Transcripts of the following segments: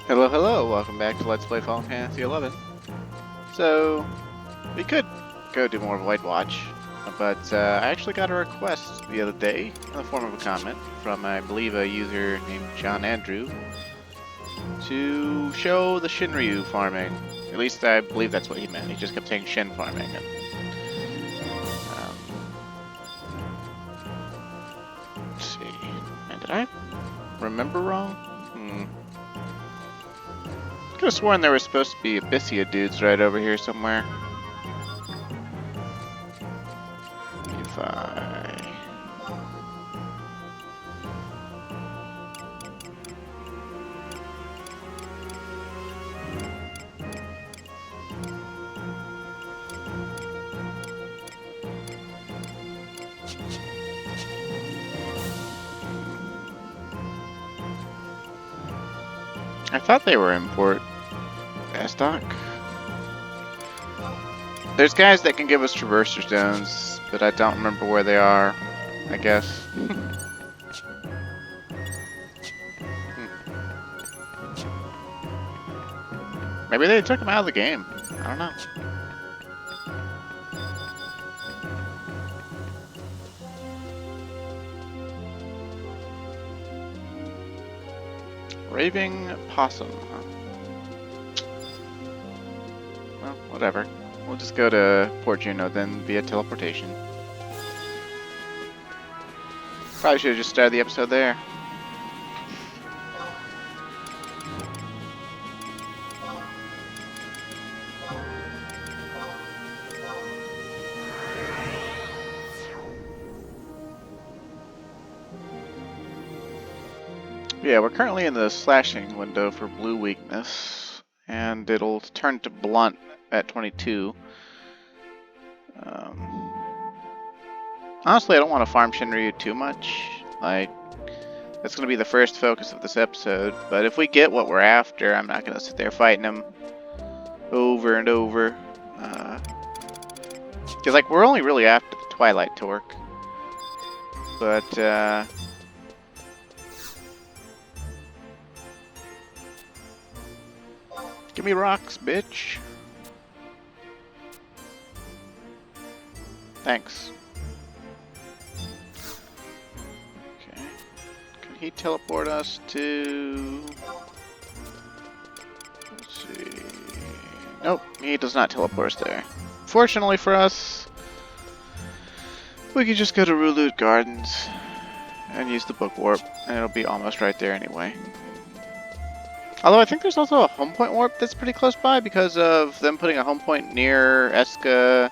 Hello, hello, welcome back to Let's Play Final Fantasy XI. So, we could go do more Void Watch, but I actually got a request the other day in the form of a comment from, I believe, a user named John Andrew to show the Shinryu farming. At least I believe that's what he meant. He just kept saying Shin farming. And, let's see. And did I remember wrong? Could have sworn there was supposed to be Abyssia dudes right over here somewhere. If I thought they were import stock. There's guys that can give us traverser stones, but I don't remember where they are, I guess. Maybe they took them out of the game. I don't know. Raving Possum, huh? Well, whatever. We'll just go to Port Juno then via teleportation. Probably should have just started the episode there. Yeah, we're currently in the slashing window for blue weakness, and it'll turn to blunt at 22. Honestly, I don't want to farm Shinryu too much. Like, that's going to be the first focus of this episode, but if we get what we're after, I'm not going to sit there fighting him over and over. Because, like, we're only really after the Twilight Torque. But, give me rocks, bitch. Thanks. Okay. Can he teleport us to... Let's see... Nope, he does not teleport us there. Fortunately for us, we can just go to Rulut Gardens and use the book warp, and it'll be almost right there anyway. Although I think there's also a home point warp that's pretty close by because of them putting a home point near Eska,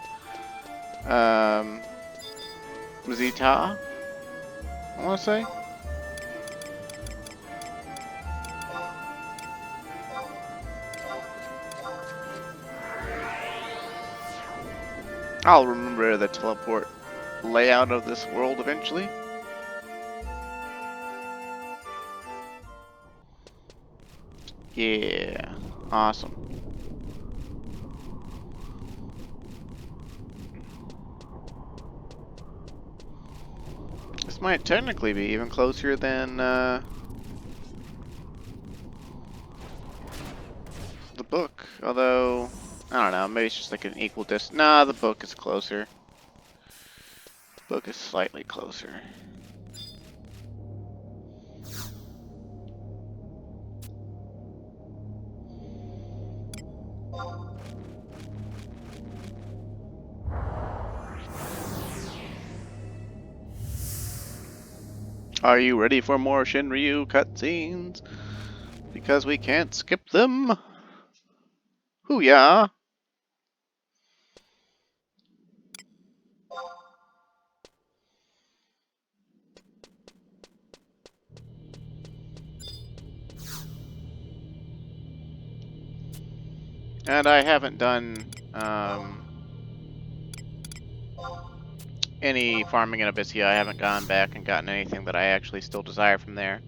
Zita, I want to say. I'll remember the teleport layout of this world eventually. Yeah, awesome. This might technically be even closer than the book, although I don't know, maybe it's just like an equal distance. Nah, the book is closer. The book is slightly closer. Are you ready for more Shinryu cutscenes? Because we can't skip them. Hoo-yah! And I haven't done any farming in Abyssia. I haven't gone back and gotten anything that I actually still desire from there.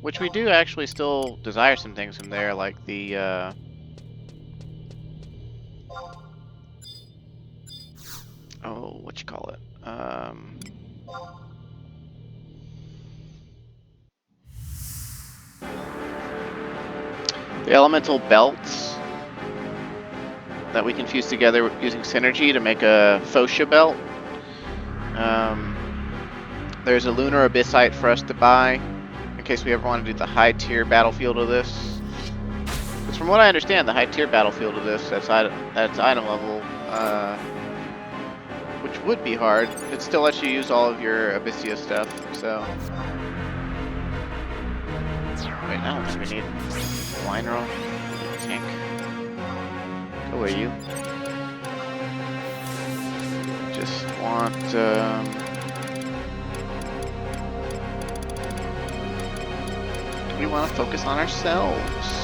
Which we do actually still desire some things from there, like the oh, what you call it? The elemental belts that we can fuse together using synergy to make a Phosha belt. There's a lunar abyssite for us to buy in case we ever want to do the high tier battlefield of this. Because from what I understand, the high tier battlefield of this, that's item level, which would be hard. It still lets you use all of your Abyssia stuff, so. Wait, I don't think we need a line roll. Tank. Go away, you. Just want, we want to focus on ourselves.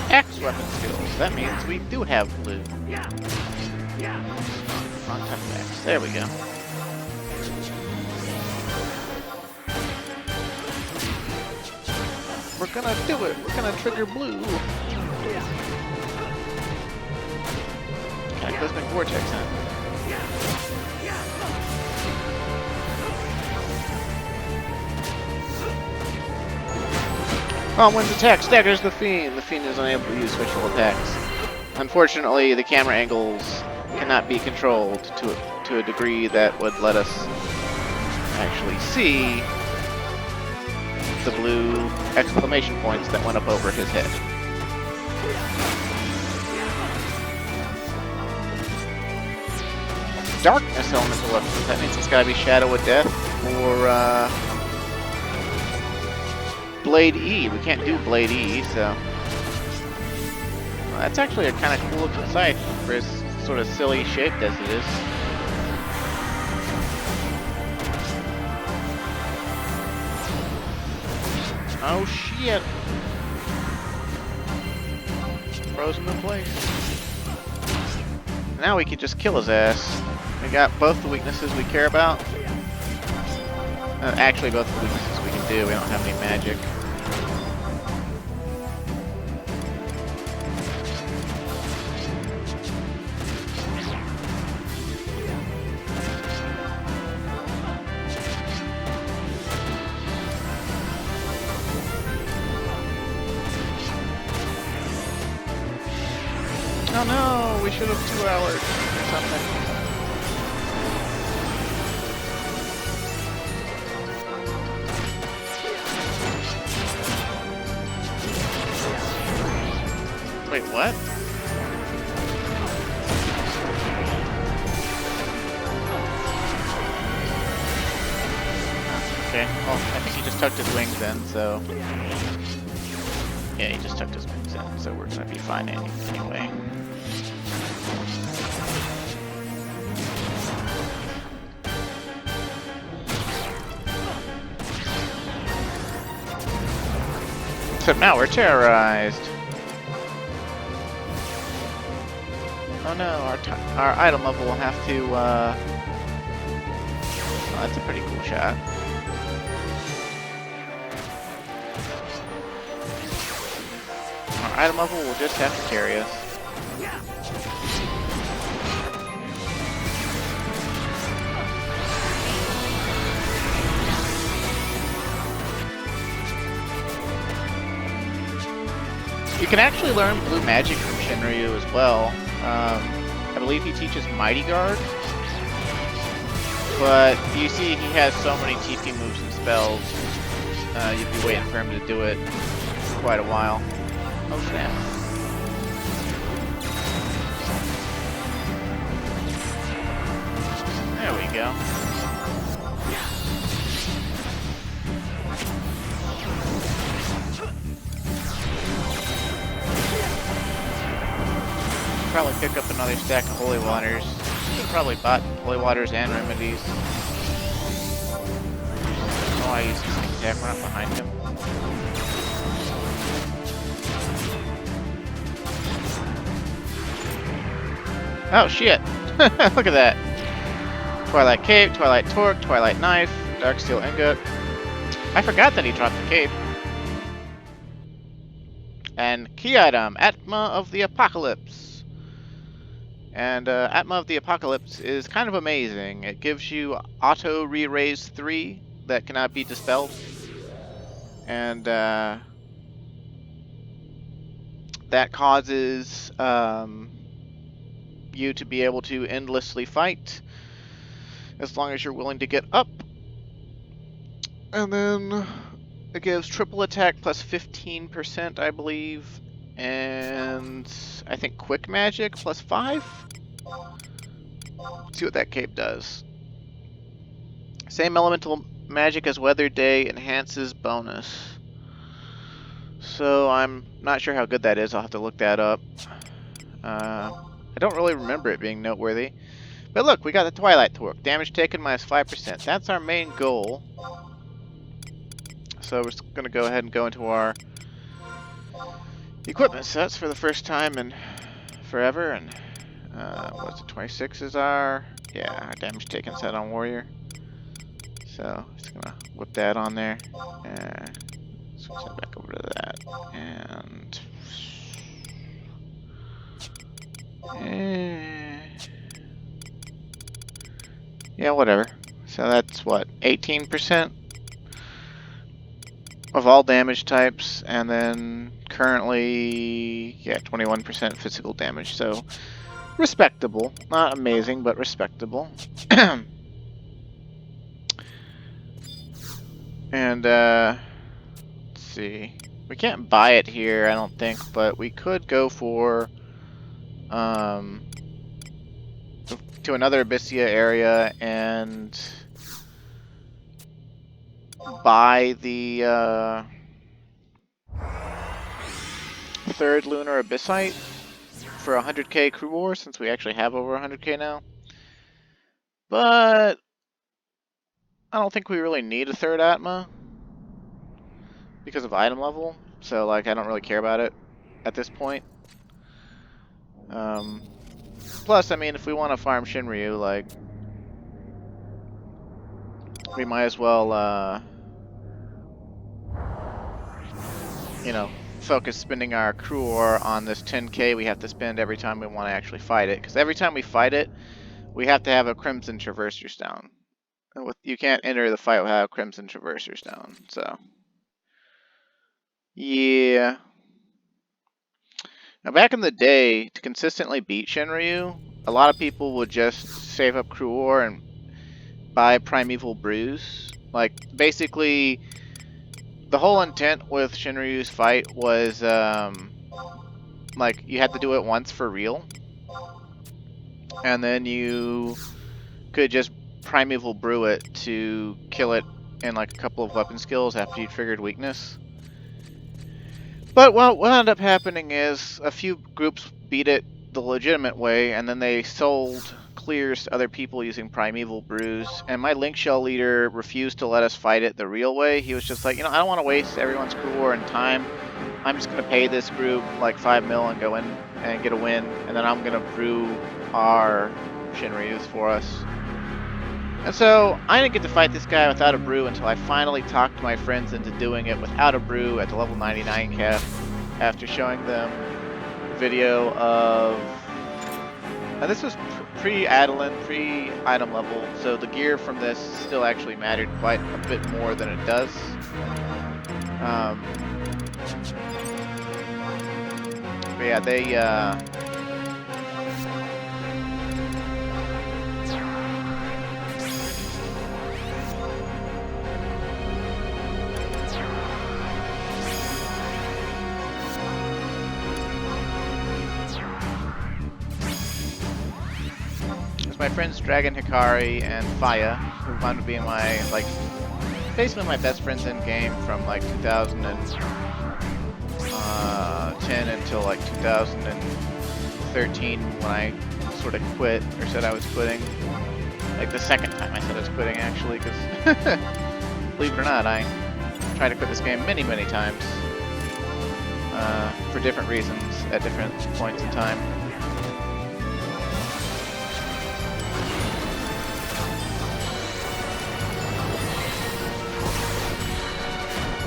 X weapon skills. That means we do have blue. Wrong type of X. There we go. We're gonna do it. We're gonna trigger blue. Cataclysmic vortex, huh? Oh, when's attack staggers the Fiend. The Fiend is unable to use special attacks. Unfortunately, the camera angles cannot be controlled to a degree that would let us actually see the blue exclamation points that went up over his head. Darkness elemental weapons. That means it's gotta be Shadow of Death or Blade E. We can't do Blade E, so well, that's actually a kind of cool looking sight for as sort of silly shaped as it is. Oh shit! Frozen in place. Now we can just kill his ass. We got both the weaknesses we care about. Actually, both the weaknesses we can do. We don't have any magic. Oh no, we should have 2 hours or something. Wait, what? Okay, well, I think he just tucked his wings in, so. Yeah, he just tucked his wings in, so we're gonna be fine anyway. Except now we're terrorized. Oh no, our item level will have to, oh, that's a pretty cool shot. Our item level will just have to carry us. You can actually learn blue magic from Shinryu as well. I believe he teaches Mighty Guard. But you see he has so many TP moves and spells, you'd be waiting for him to do it for quite a while. Oh snap. There we go. Probably pick up another stack of holy waters. Should probably bought holy waters and remedies. Oh, I use the sneak attack. We're not behind him. Oh shit! Look at that. Twilight Cape, Twilight Torque, Twilight Knife, Dark Steel Ingot. I forgot that he dropped the cape. And key item, Atma of the Apocalypse. And Atma of the Apocalypse is kind of amazing. It gives you auto re-raise 3 that cannot be dispelled. And that causes you to be able to endlessly fight as long as you're willing to get up. And then it gives triple attack plus 15%, I believe. And I think quick magic plus 5. Let's see what that cape does. Same elemental magic as Weather Day, enhances bonus. So I'm not sure how good that is. I'll have to look that up. I don't really remember it being noteworthy. But look, we got the Twilight Torque. Damage taken minus 5%. That's our main goal. So we're just going to go ahead and go into our equipment sets for the first time in forever. And what's it? 26 is our damage taken set on Warrior. So just going to whip that on there. Switch that back over to that. And yeah, whatever. So that's what, 18% of all damage types, and then currently, 21% physical damage. So respectable, not amazing, but respectable. And let's see, we can't buy it here, I don't think, but we could go for to another Abyssia area and buy the third lunar abyssite for 100k crew war, since we actually have over 100k now. But I don't think we really need a third Atma because of item level, so like I don't really care about it at this point. Plus, I mean, if we want to farm Shinryu, like, we might as well, you know, focus spending our crew ore on this 10k we have to spend every time we want to actually fight it. Because every time we fight it, we have to have a Crimson Traverser Stone. You can't enter the fight without a Crimson Traverser Stone, so. Yeah. Now, back in the day, to consistently beat Shinryu, a lot of people would just save up crew ore and buy Primeval Brews. Like, basically, the whole intent with Shinryu's fight was, like, you had to do it once for real. And then you could just Primeval Brew it to kill it in, like, a couple of weapon skills after you triggered weakness. But what ended up happening is a few groups beat it the legitimate way, and then they sold clears to other people using Primeval Brews, and my Link Shell leader refused to let us fight it the real way. He was just like, you know, I don't want to waste everyone's crew ore and time. I'm just going to pay this group like 5 mil and go in and get a win, and then I'm going to brew our Shinryus for us. And so, I didn't get to fight this guy without a brew until I finally talked my friends into doing it without a brew at the level 99 cap, after showing them a video of... Now this was pre-Adeline, pre-item level, so the gear from this still actually mattered quite a bit more than it does. But yeah, they... It's my friends Dragon Hikari and Faya, who wound up being my, like, basically my best friends in game from like 2010 until like 2013 when I sort of quit, or said I was quitting. Like the second time I said I was quitting, actually, because believe it or not, I tried to quit this game many, many times for different reasons at different points in time.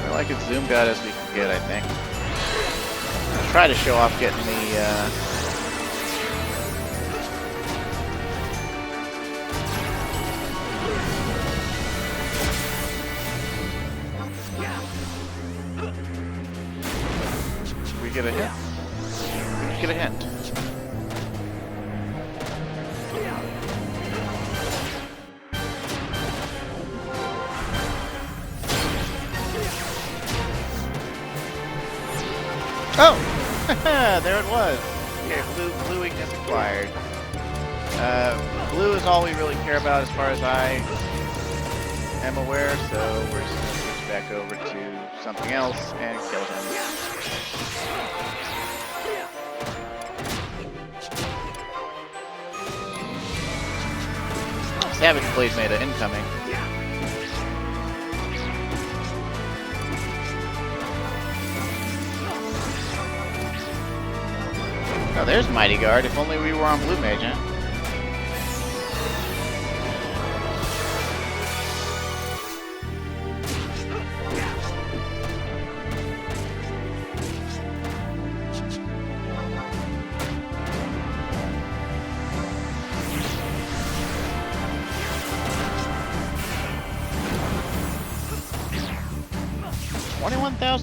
We're like as zoomed out as we can get, I think. I'll try to show off getting the get a hint. Get a hint. Oh! There it was. Okay, blue weakness acquired. Blue is all we really care about as far as I am aware, so we're just going to switch back over to something else and kill him. Savage Blade Meta incoming. Oh, there's Mighty Guard. If only we were on Blue Mage, huh?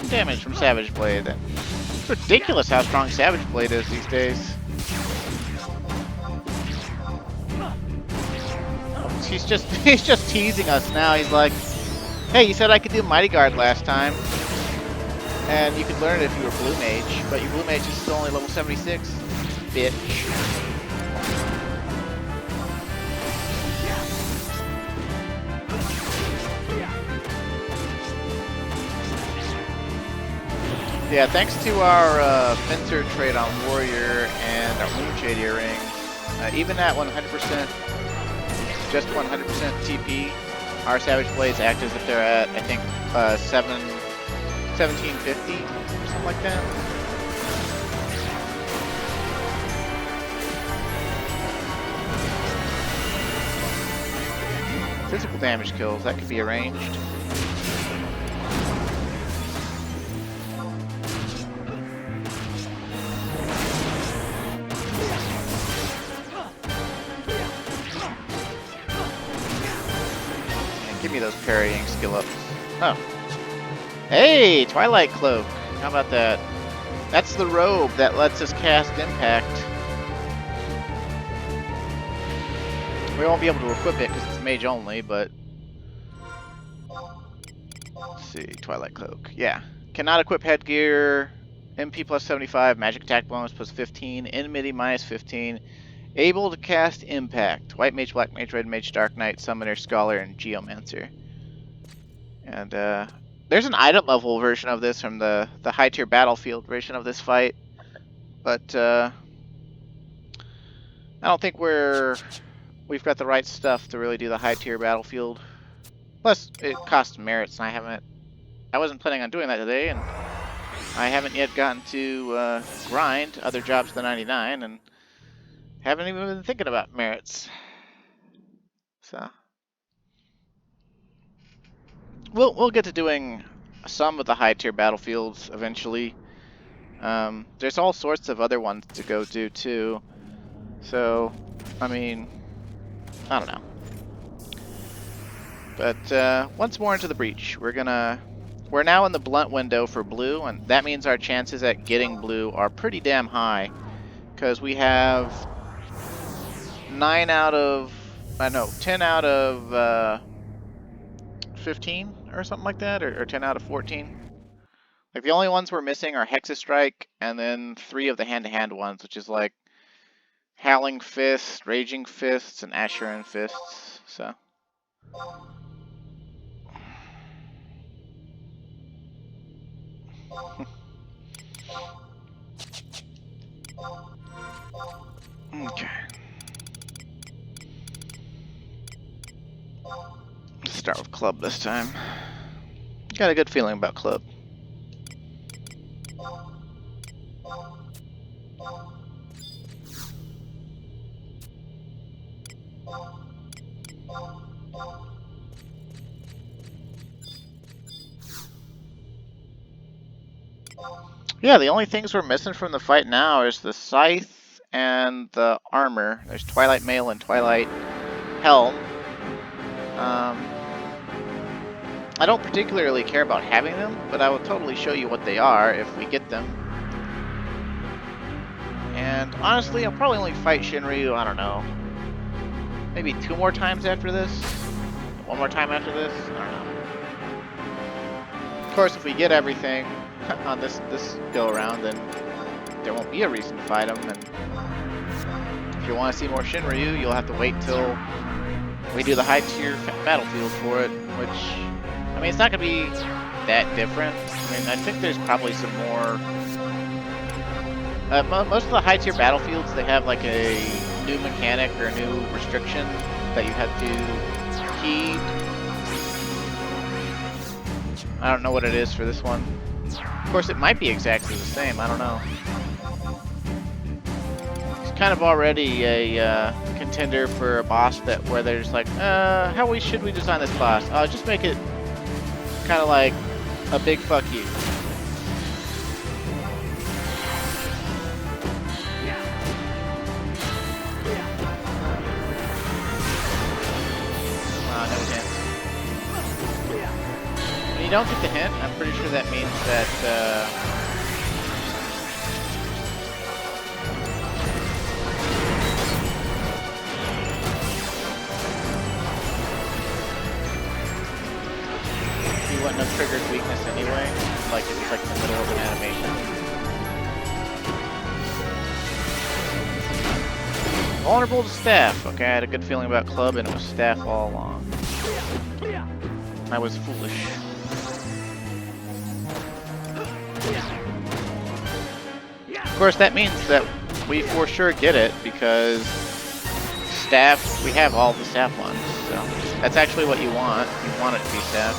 Damage from Savage Blade. It's ridiculous how strong Savage Blade is these days. He's just teasing us now. He's like, hey, you said I could do Mighty Guard last time, and you could learn it if you were Blue Mage, but your Blue Mage is still only level 76, bitch. Yeah, thanks to our Fencer trade on Warrior and our Moonshade Earring, even at 100%, just 100% TP, our Savage Blades act as if they're at, I think, 1750 or something like that. Physical damage kills, that could be arranged. Give me those parrying skill ups. Oh. Hey, Twilight Cloak. How about that? That's the robe that lets us cast Impact. We won't be able to equip it because it's mage only, but... Let's see, Twilight Cloak. Yeah. Cannot equip headgear. MP plus 75, magic attack bonus plus 15, enmity minus 15. Able to cast Impact. White Mage, Black Mage, Red Mage, Dark Knight, Summoner, Scholar, and Geomancer. And there's an item level version of this from the high tier battlefield version of this fight. But I don't think we've got the right stuff to really do the high tier battlefield. Plus, it costs merits, and I wasn't planning on doing that today, and I haven't yet gotten to grind other jobs than 99, and haven't even been thinking about merits. So we'll get to doing some of the high tier battlefields eventually. There's all sorts of other ones to go do too. So, I mean, I don't know. But once more into the breach, we're now in the blunt window for blue, and that means our chances at getting blue are pretty damn high, because we have 10 out of 15 or something like that, or 10 out of 14. Like, the only ones we're missing are Hexastrike and then 3 of the hand-to-hand ones, which is like Howling Fists, Raging Fists, and Asheron Fists, so. Okay. Let's start with Club this time. Got a good feeling about Club. Yeah, the only things we're missing from the fight now is the Scythe and the armor. There's Twilight Mail and Twilight Helm. I don't particularly care about having them, but I will totally show you what they are if we get them. And honestly, I'll probably only fight Shinryu, I don't know, maybe 2 more times after this? 1 more time after this? I don't know. Of course, if we get everything on this go-around, then there won't be a reason to fight him, and if you want to see more Shinryu, you'll have to wait till we do the high-tier battlefield for it, which, I mean, it's not going to be that different. I mean, I think there's probably some more... most of the high-tier battlefields, they have like a new mechanic or a new restriction that you have to heed. I don't know what it is for this one. Of course, it might be exactly the same. I don't know. It's kind of already a contender for a boss where there's like, how should we design this boss? Just make it kind of like a big fuck you. No hint. When you don't get the hint, I'm pretty sure that means that you wouldn't have triggered weakness anyway, like if it's like in the middle of an animation. Vulnerable to staff. Okay, I had a good feeling about Club, and it was staff all along. I was foolish. Of course, that means that we for sure get it, because staff, we have all the staff ones, so that's actually what you want. You want it to be staff.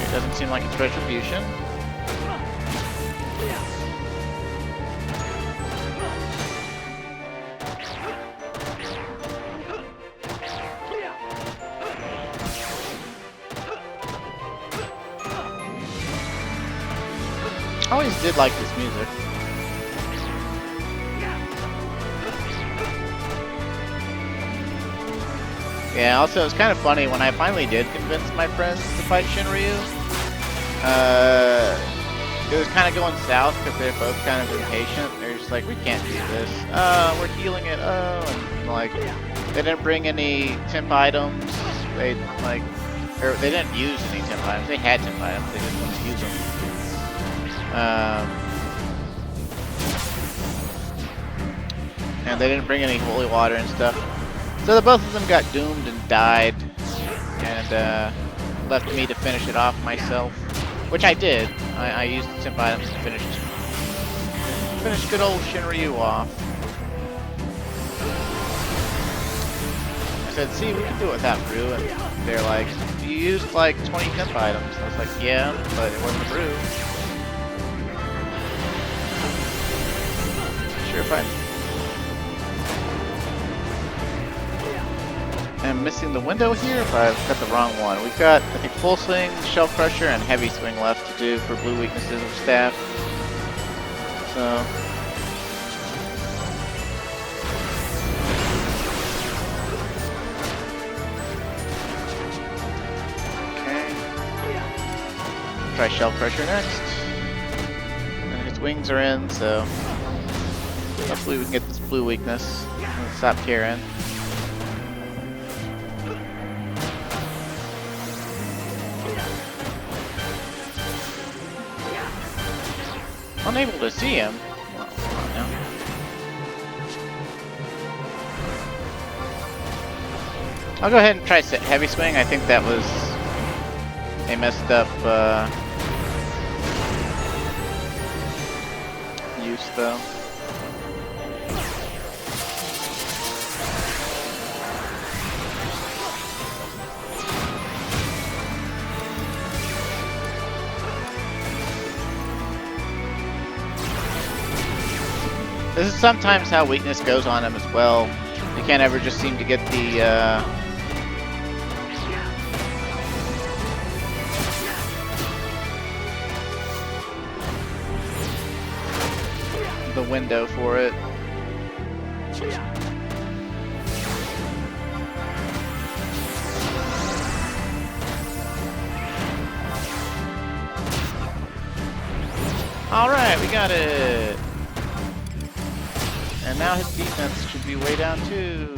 It doesn't seem like it's retribution. I always did like this music. Yeah, also it's kind of funny, when I finally did convince my friends to fight Shinryu, it was kind of going south because they're both kind of impatient. They're just like, we can't do this. We're healing it. And like, they didn't bring any temp items. They they didn't use any temp items. They had temp items. They didn't want to use them. And they didn't bring any holy water and stuff. So the both of them got doomed and died, and left me to finish it off myself, which I did. I used the temp items to finish good old Shinryu off. I said, see, we can do it without brew, and they're like, you used like 20 temp items. I was like, yeah, but it wasn't a brew. Sure, fine. I'm missing the window here, but I've got the wrong one. We've got, I think, full swing, shell crusher, and heavy swing left to do for blue weaknesses of staff. So okay. Try shell crusher next. And his wings are in, so hopefully we can get this blue weakness and stop caring. Unable to see him. Well, no. I'll go ahead and try heavy swing. I think that was a messed up use though. This is sometimes how weakness goes on him as well. You can't ever just seem to get the window for it. All right, we got it. And now his defense should be way down too.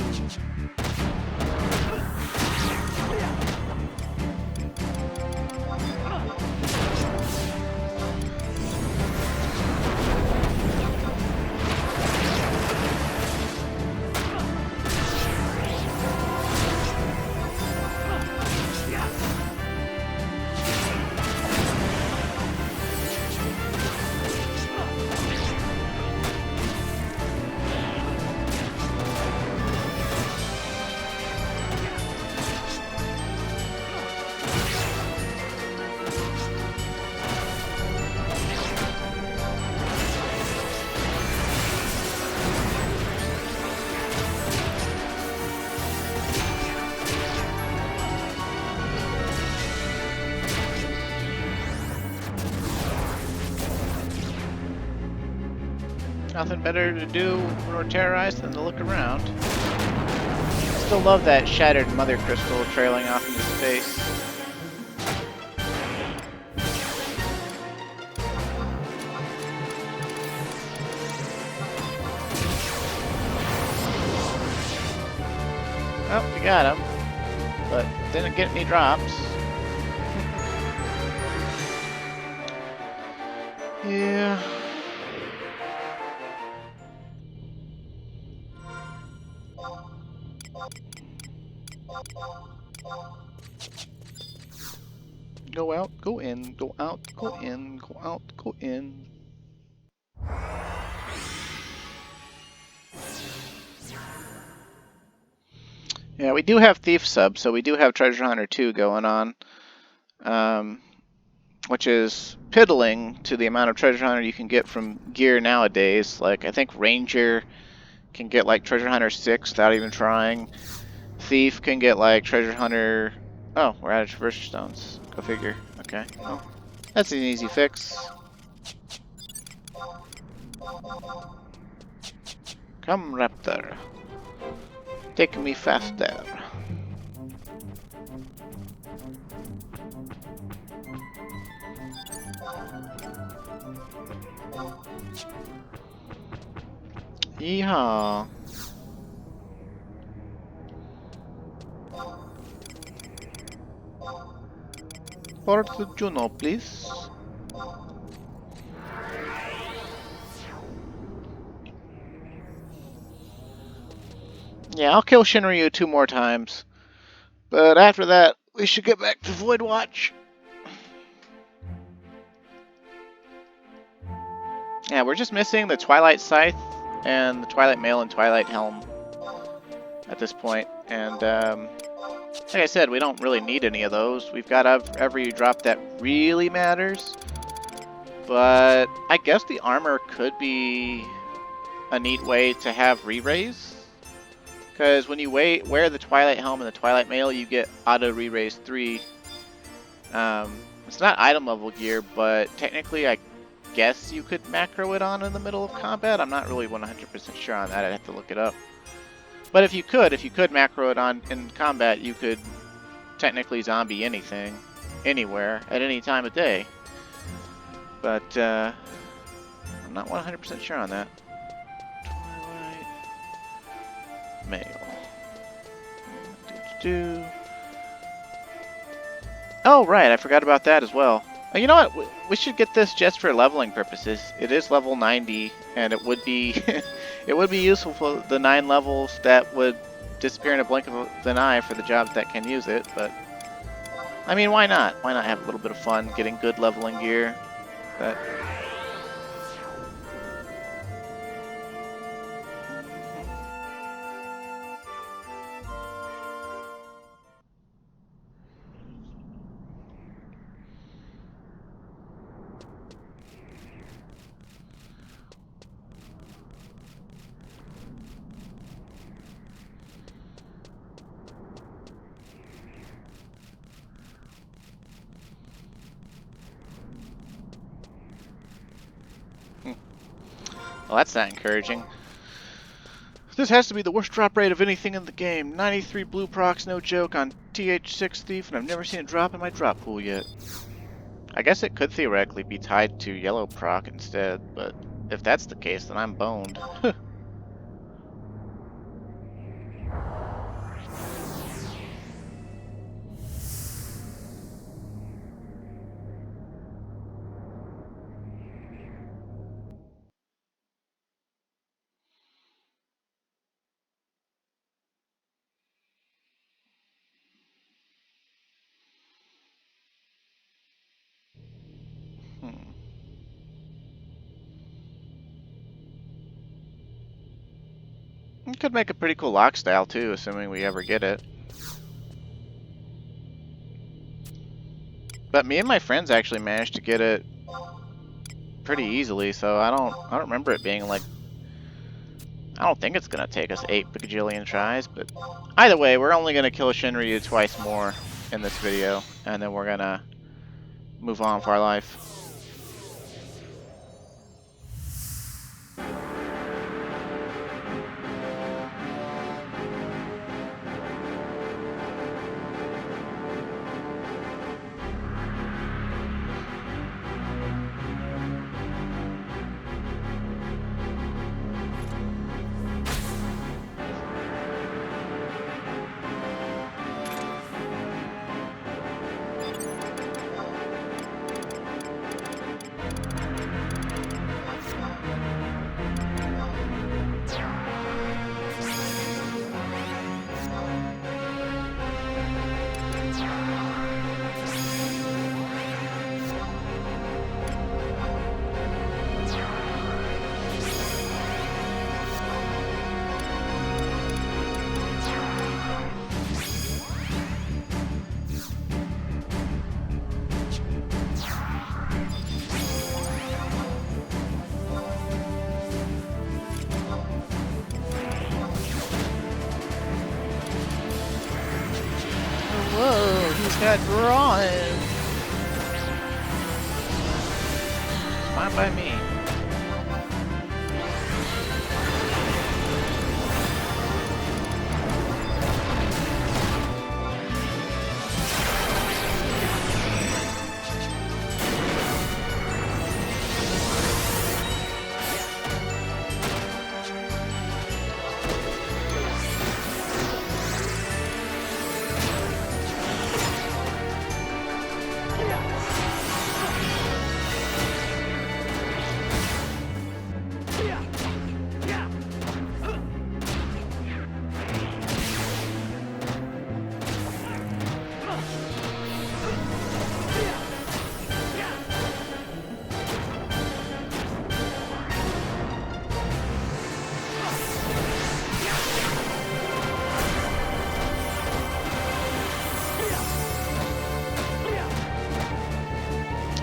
Nothing better to do when we're terrorized than to look around. Still love that shattered mother crystal trailing off into space. Oh, we got him, but didn't get any drops. Yeah. Go out, go in, go out, go in, go out, go in. Yeah, we do have Thief sub, so we do have Treasure Hunter 2 going on. Which is piddling to the amount of Treasure Hunter you can get from gear nowadays. Like, I think Ranger can get like Treasure Hunter 6 without even trying. Thief can get like Treasure Hunter... Oh, we're out of Traverser Stones. Go figure. Okay, well, that's an easy fix. Come, Raptor. Take me faster. Yeehaw. Port Juno, please. Yeah, I'll kill Shinryu 2 more times. But after that, we should get back to Void Watch. Yeah, we're just missing the Twilight Scythe and the Twilight Mail and Twilight Helm at this point. And like I said, we don't really need any of those. We've got every drop that really matters. But I guess the armor could be a neat way to have re-raise. Because when you wear the Twilight Helm and the Twilight Mail, you get auto re-raise 3. It's not item level gear, but technically I guess you could macro it on in the middle of combat. I'm not really 100% sure on that. I'd have to look it up. But if you could macro it on in combat, you could technically zombie anything, anywhere, at any time of day. But I'm not 100% sure on that. Twilight Mail. Oh, right, I forgot about that as well. You know what? We should get this just for leveling purposes. It is level 90, and it would be it would be useful for the 9 levels that would disappear in a blink of an eye for the jobs that can use it, but I mean, why not? Why not have a little bit of fun getting good leveling gear? That well, that's not encouraging. This has to be the worst drop rate of anything in the game. 93 blue procs, no joke, on TH6 Thief, and I've never seen it drop in my drop pool yet. I guess it could theoretically be tied to yellow proc instead, but if that's the case, then I'm boned. It could make a pretty cool lock style too, assuming we ever get it. But me and my friends actually managed to get it pretty easily, so I don't remember it being like, I don't think it's gonna take us 8 bajillion tries, but either way, we're only gonna kill Shinryu twice more in this video, and then we're gonna move on for our life. Whoa, he's got drawing. Fine by me.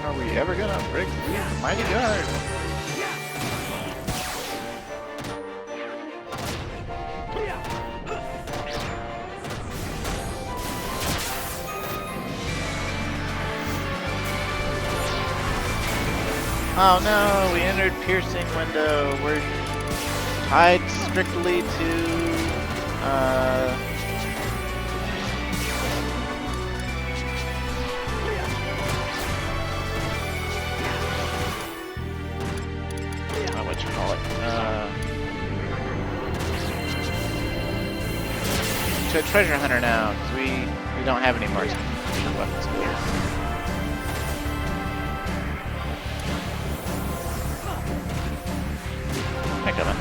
Are we ever gonna break through the mighty guard? Oh no, we entered piercing window. We're tied strictly to what you call it? To a treasure hunter now, because we don't have any more weapons. Heck of it.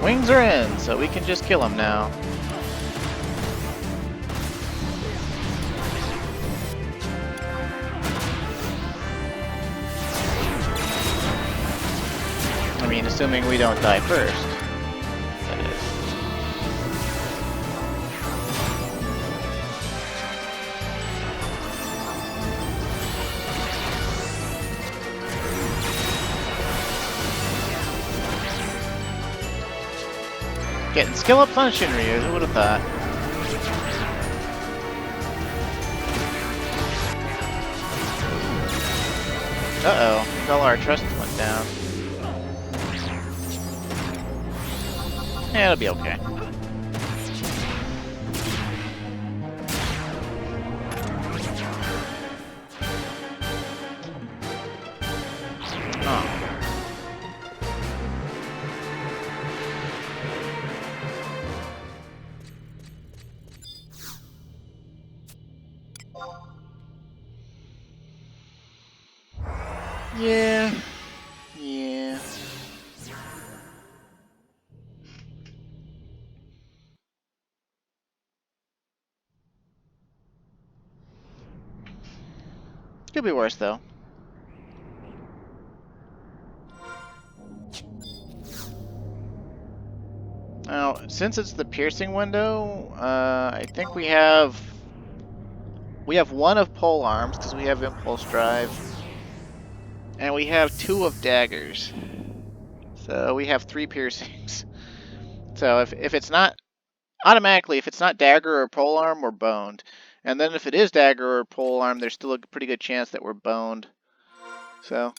Wings are in, so we can just kill him now. I mean, assuming we don't die first. That is. Getting skill ups on Shinryu, who would have thought? Uh-oh, all our trust went down. Yeah, it'll be okay. Oh. Yeah. Yeah. Could be worse, though. Now, since it's the piercing window, I think we have one of pole arms because we have impulse drive, and we have 2 of daggers. So we have 3 piercings. So if it's not automatically, if it's not dagger or pole arm, we're boned. And then if it is dagger or pole arm, there's still a pretty good chance that we're boned. So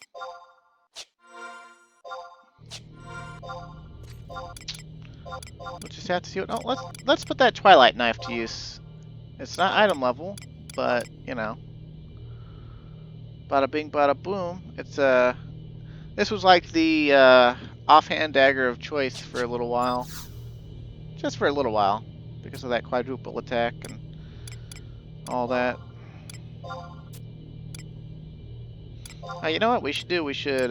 we'll just have to see what. Oh, let's put that Twilight knife to use. It's not item level, but you know, bada bing, bada boom. It's this was like the offhand dagger of choice for a little while, just for a little while, because of that quadruple attack and all that. You know what we should do? We should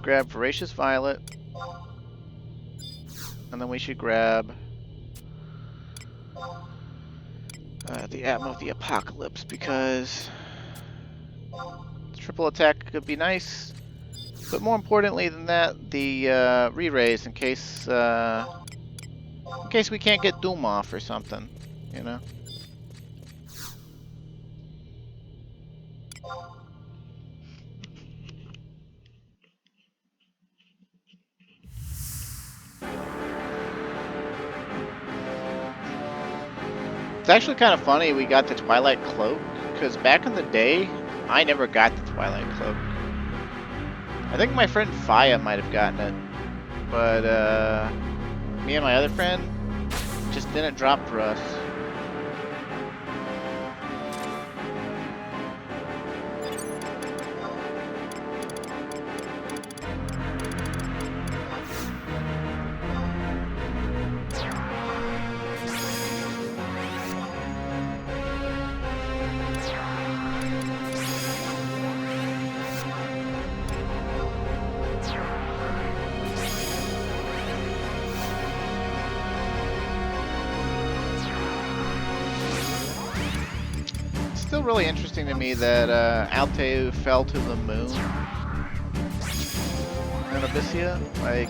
grab Voracious Violet, and then we should grab the Atom of the Apocalypse, because triple attack could be nice, but more importantly than that, the re-raise in case we can't get Doom off or something, you know. It's actually kind of funny we got the Twilight Cloak, because back in the day, I never got the Twilight Cloak. I think my friend Faya might have gotten it, but me and my other friend just didn't drop for us. Still really interesting to me that Alteu fell to the moon in Abyssia. Like,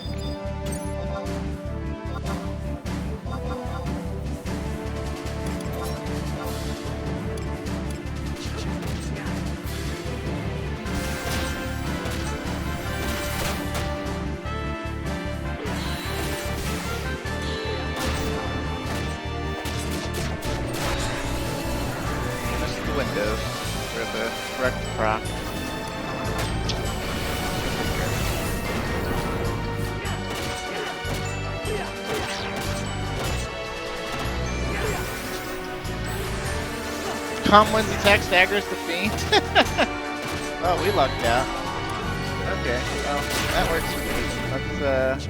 windows for the correct proc. Calm Winds attacks daggers the fiend. Oh, we lucked out. Okay, well, that works for me. Let's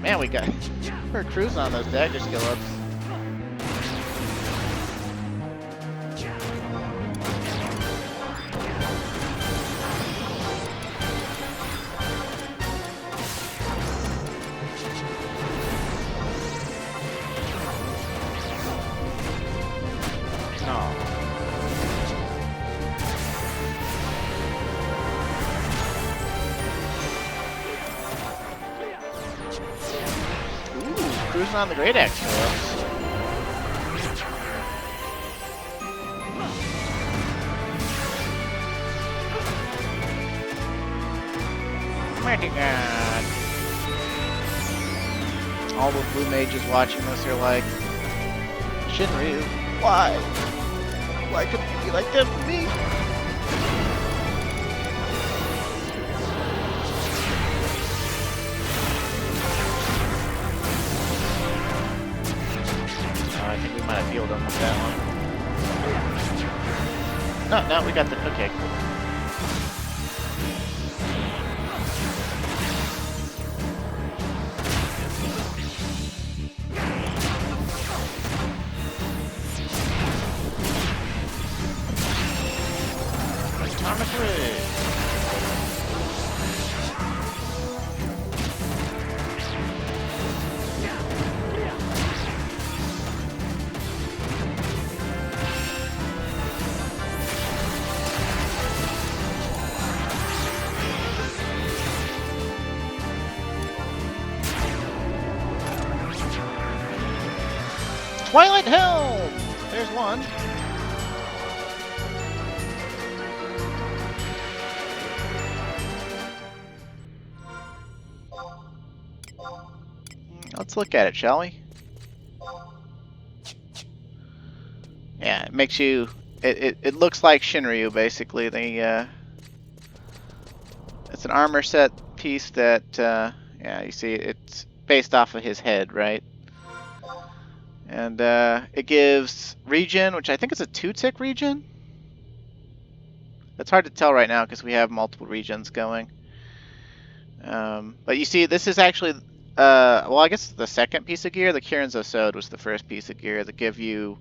man, we're cruising on those dagger skill ups. cruising on the great axe, folks. Mighty God. All the blue mages watching this are like, Shinryu, why? Why couldn't you be like that for me? I think we might have healed him with that one. No, we got the... Okay, cool. Atomic Ray. Twilight Helm! There's one. Let's look at it, shall we? Yeah, it makes you... It looks like Shinryu, basically. It's an armor set piece that... yeah, you see, it's based off of his head, right? And it gives regen, which I think is a 2-tick regen. It's hard to tell right now because we have multiple regions going. But you see, this is actually, well, I guess the second piece of gear. The Kirin's Sword was the first piece of gear that give you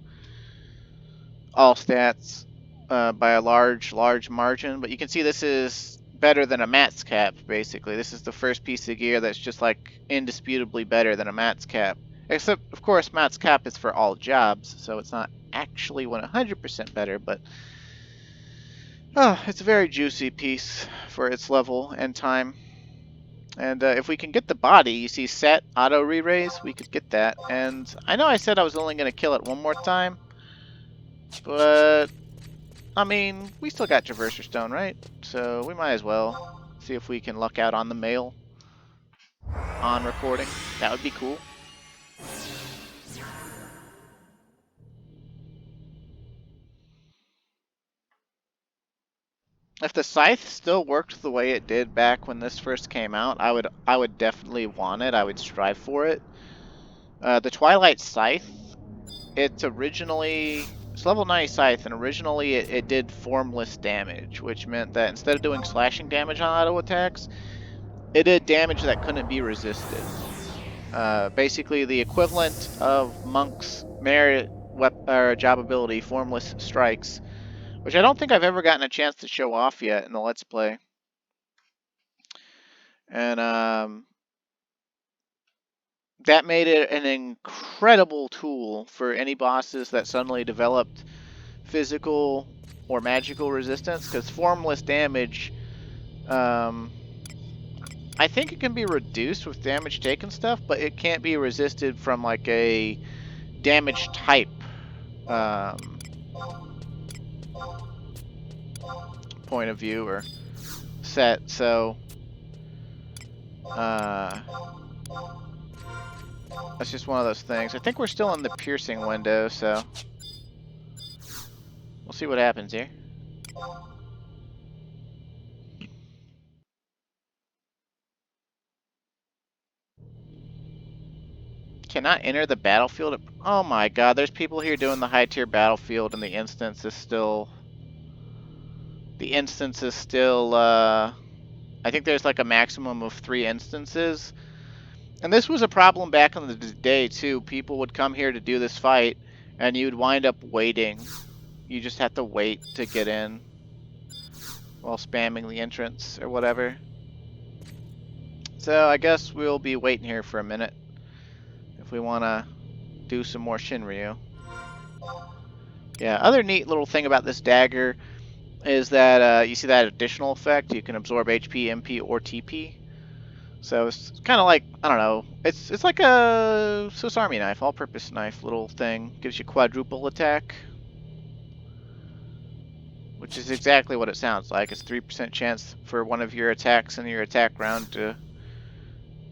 all stats by a large margin. But you can see this is better than a Mat's Cap, basically. This is the first piece of gear that's just like indisputably better than a Mat's Cap. Except, of course, Mat's Cap is for all jobs, so it's not actually 100% better, but it's a very juicy piece for its level and time. And if we can get the body, you see set, auto re-raise, we could get that. And I know I said I was only going to kill it one more time, but, I mean, we still got Traverser Stone, right? So we might as well see if we can luck out on the male on recording. That would be cool. If the scythe still worked the way it did back when this first came out, I would definitely want it. I would strive for it. The Twilight Scythe, it's level 90 scythe, and originally it did formless damage, which meant that instead of doing slashing damage on auto attacks, it did damage that couldn't be resisted. Basically the equivalent of Monk's merit job ability, Formless Strikes, which I don't think I've ever gotten a chance to show off yet in the Let's Play. And that made it an incredible tool for any bosses that suddenly developed physical or magical resistance, because formless damage, I think it can be reduced with damage taken stuff, but it can't be resisted from like a damage type point of view or set. So that's just one of those things. I think we're still in the piercing window, so we'll see what happens here. Cannot enter the battlefield. Oh my god, there's people here doing the high tier battlefield, and the instance is still... I think there's like a maximum of 3 instances. And this was a problem back in the day too. People would come here to do this fight, and you'd wind up waiting. You just have to wait to get in while spamming the entrance or whatever. So I guess we'll be waiting here for a minute if we want to do some more Shinryu. Yeah, other neat little thing about this dagger is that you see that additional effect. You can absorb HP, MP, or TP. So it's kind of like, I don't know, it's like a Swiss Army knife, all-purpose knife little thing. Gives you quadruple attack, which is exactly what it sounds like. It's 3% chance for one of your attacks in your attack round to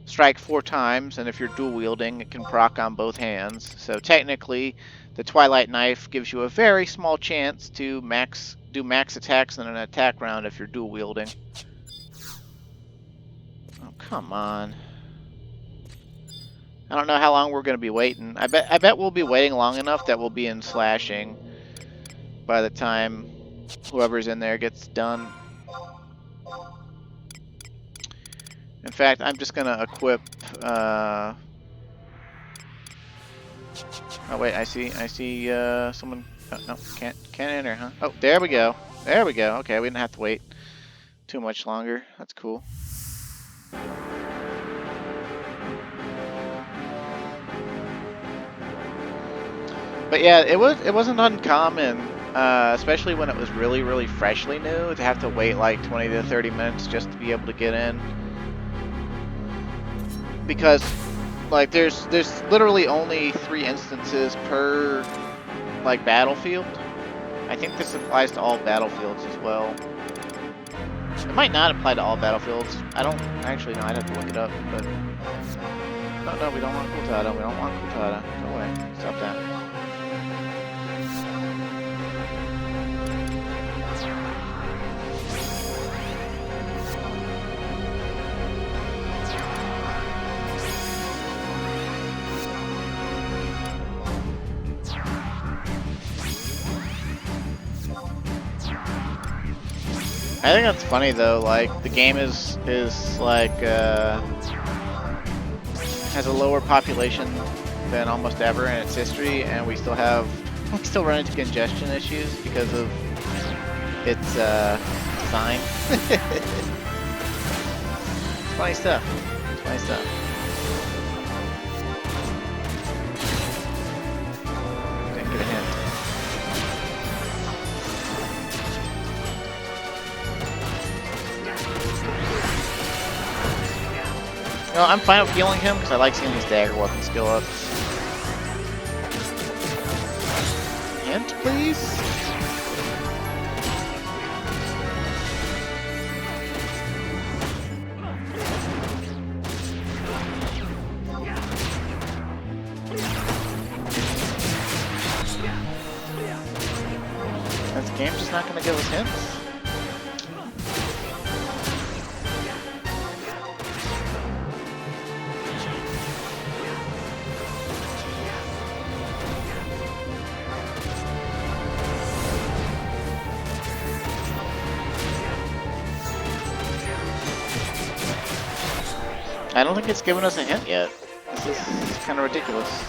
strike 4 times, and if you're dual wielding, it can proc on both hands. So technically, the Twilight knife gives you a very small chance to do max attacks in an attack round if you're dual wielding. Oh, come on. I don't know how long we're going to be waiting. I bet we'll be waiting long enough that we'll be in slashing by the time whoever's in there gets done. In fact, I'm just going to equip... oh wait, I see someone... Oh, no, can't enter, huh? Oh, there we go. There we go. Okay, we didn't have to wait too much longer. That's cool. But yeah, it wasn't uncommon, especially when it was really freshly new, to have to wait like 20 to 30 minutes just to be able to get in. Because like there's literally only 3 instances per like battlefield. I think this applies to all battlefields as well. It might not apply to all battlefields. I don't actually know. I'd have to look it up. But no, we don't want Kultada. We don't want Kultada. Go away. Stop that. I think that's funny though, like the game is like has a lower population than almost ever in its history, and we still run into congestion issues because of its design. It's funny stuff. It's funny stuff. Didn't get a hint. No, I'm fine with healing him because I like seeing his dagger weapon skill up. Hint, please? This game's just not going to give us hints? I don't think it's given us a hint yet. This is kind of ridiculous.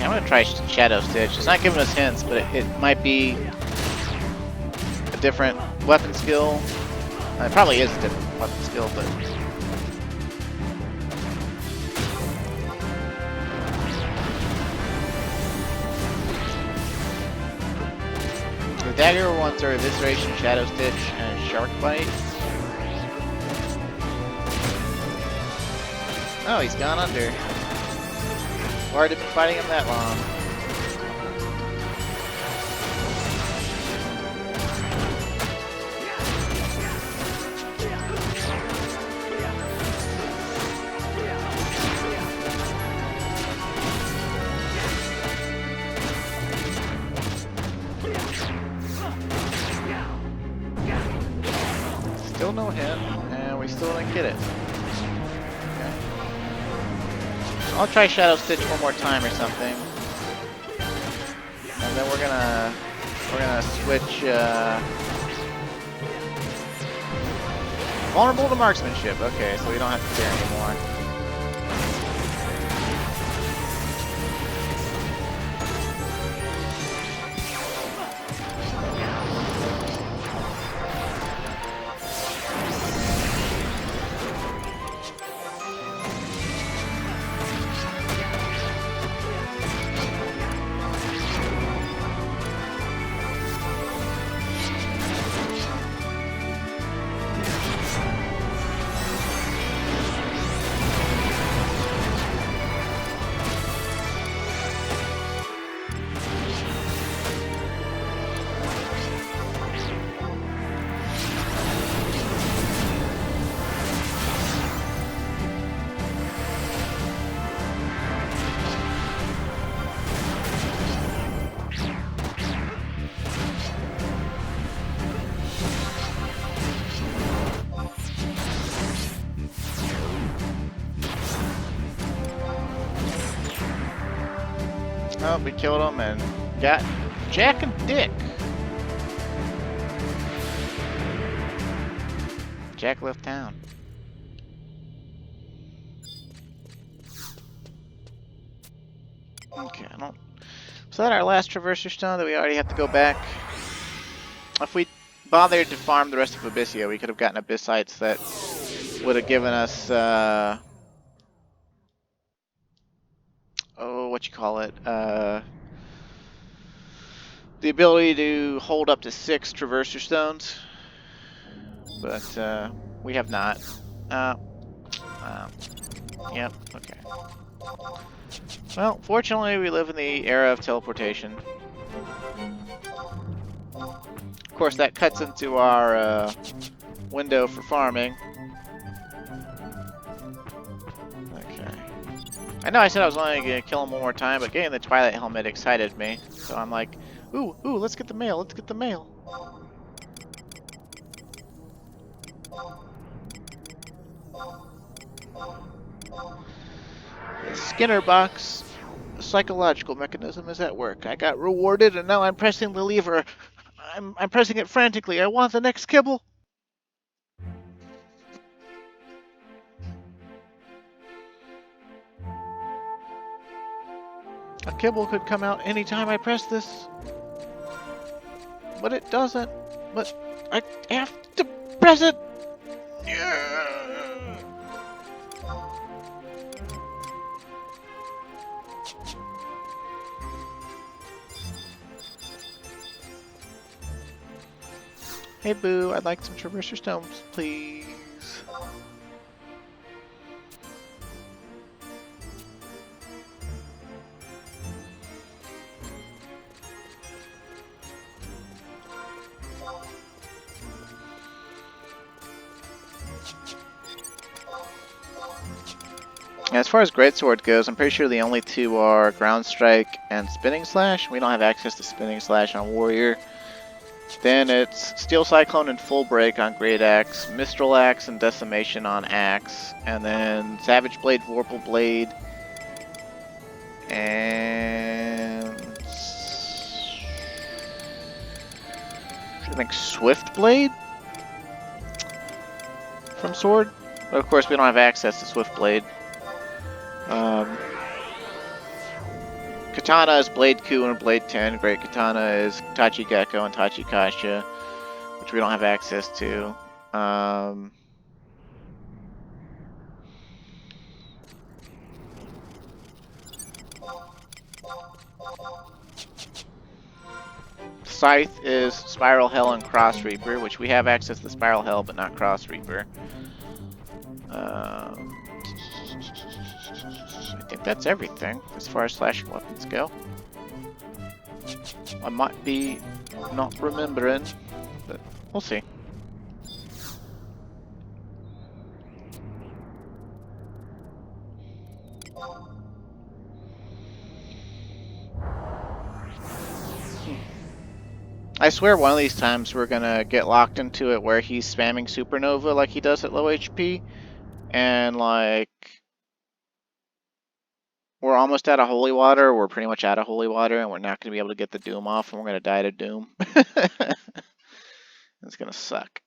I'm gonna try Shadow Stitch. It's not giving us hints, but it might be a different weapon skill. It probably is a different weapon skill, but... The dagger ones are Evisceration, Shadow Stitch, and Shark Bite. Oh, he's gone under. Why have you been fighting him that long? Still no hint, and we still didn't get it. Okay. I'll try Shadow Stitch one more time or something. And then we're gonna switch vulnerable to marksmanship. Okay, so we don't have to fear anymore. Oh, we killed him and got Jack and Dick. Jack left town. Okay, I don't... Was that our last Traverser Stone that we already have to go back? If we bothered to farm the rest of Abyssea, we could have gotten Abyssites that would have given us, oh, what you call it? The ability to hold up to 6 Traverser Stones. But, we have not. Yep, okay. Well, fortunately, we live in the era of teleportation. Of course, that cuts into our window for farming. Okay. I know I said I was only going to kill him one more time, but getting the Twilight helmet excited me. So I'm like, ooh, let's get the mail, let's get the mail. The Skinner box. The psychological mechanism is at work. I got rewarded and now I'm pressing the lever. I'm pressing it frantically. I want the next kibble. A kibble could come out anytime I press this. But it doesn't. But I have to press it. Hey Boo, I'd like some Traverser Stones, please. As far as Greatsword goes, I'm pretty sure the only two are Ground Strike and Spinning Slash. We don't have access to Spinning Slash on Warrior. Then it's Steel Cyclone and Full Break on Great Axe, Mistral Axe and Decimation on Axe, and then Savage Blade, Vorpal Blade, and I think Swift Blade from Sword. But of course, we don't have access to Swift Blade. Katana is Blade Ku and Blade 10. Great Katana is Tachi Gecko and Tachi Kasha, which we don't have access to. Scythe is Spiral Hell and Cross Reaper, which we have access to Spiral Hell, but not Cross Reaper. I think that's everything as far as slashing weapons go. I might be not remembering, but we'll see. I swear one of these times we're gonna get locked into it where he's spamming Supernova like he does at low HP, and like we're almost out of Holy Water, we're pretty much out of Holy Water, and we're not gonna be able to get the Doom off, and we're gonna die to Doom. It's gonna suck.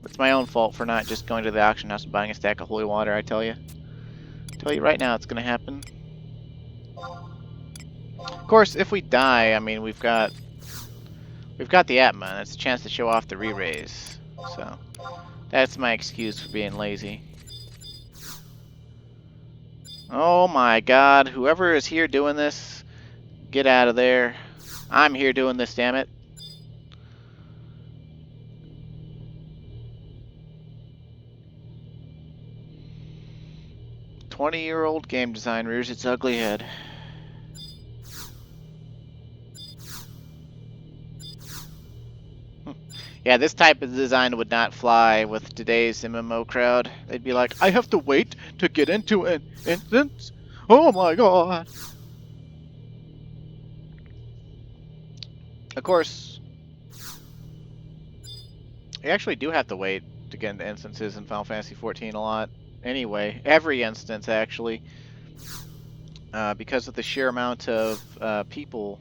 It's my own fault for not just going to the auction house and buying a stack of Holy Water, I tell you. Tell you right now it's gonna happen. Of course, if we die, I mean we've got the Atma, and it's a chance to show off the re-raise. So that's my excuse for being lazy. Oh my god, whoever is here doing this, get out of there. I'm here doing this, damn it. "20-year-old game design rears its ugly head." Yeah, this type of design would not fly with today's MMO crowd. They'd be like, I have to wait to get into an instance? Oh my god! Of course, you actually do have to wait to get into instances in Final Fantasy XIV a lot. Anyway, every instance actually. Because of the sheer amount of people